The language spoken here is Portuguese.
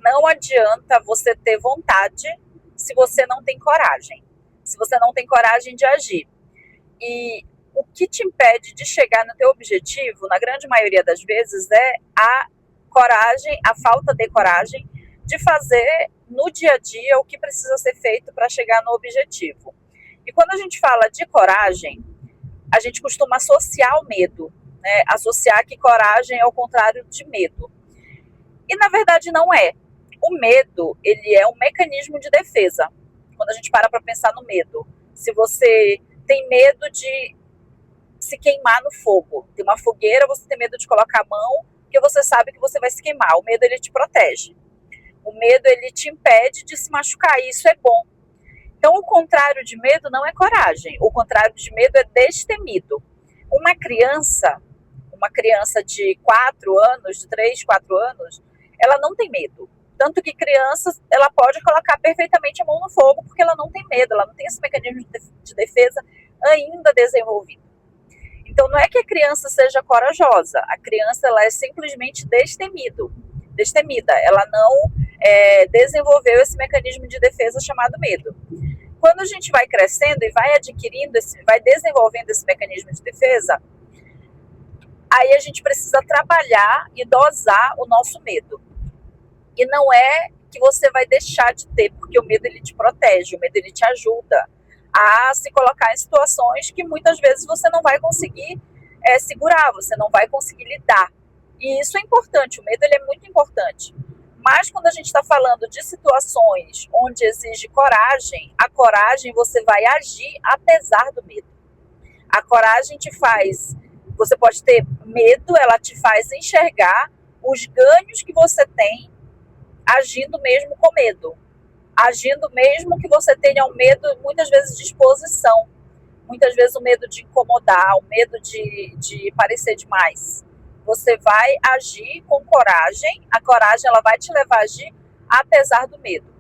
Não adianta você ter vontade se você não tem coragem. Se você não tem coragem de agir. E o que te impede de chegar no teu objetivo, na grande maioria das vezes, é a coragem, a falta de coragem de fazer no dia a dia o que precisa ser feito para chegar no objetivo. E quando a gente fala de coragem, a gente costuma associar o medo, né? Associar que coragem é o contrário de medo. E na verdade não é. O medo, ele é um mecanismo de defesa. Quando a gente para pensar no medo, se você tem medo de se queimar no fogo, tem uma fogueira, você tem medo de colocar a mão, porque você sabe que você vai se queimar. O medo, ele te protege. O medo, ele te impede de se machucar, e isso é bom. Então, o contrário de medo não é coragem. O contrário de medo é destemido. Uma criança de 4 anos, de 3, 4 anos, ela não tem medo. Tanto que criança, ela pode colocar perfeitamente a mão no fogo, porque ela não tem medo, ela não tem esse mecanismo de defesa ainda desenvolvido. Então, não é que a criança seja corajosa, a criança, ela é simplesmente destemida. Ela não desenvolveu esse mecanismo de defesa chamado medo. Quando a gente vai crescendo e vai adquirindo, vai desenvolvendo esse mecanismo de defesa, aí a gente precisa trabalhar e dosar o nosso medo. E não é que você vai deixar de ter, porque o medo, ele te protege, o medo, ele te ajuda a se colocar em situações que muitas vezes você não vai conseguir segurar, você não vai conseguir lidar. E isso é importante, o medo, ele é muito importante. Mas quando a gente está falando de situações onde exige coragem, a coragem, você vai agir apesar do medo. A coragem te faz, você pode ter medo, ela te faz enxergar os ganhos que você tem agindo mesmo com medo. Agindo mesmo que você tenha um medo, muitas vezes, de exposição. Muitas vezes o medo de incomodar, o medo de parecer demais. Você vai agir com coragem, a coragem, ela vai te levar a agir apesar do medo.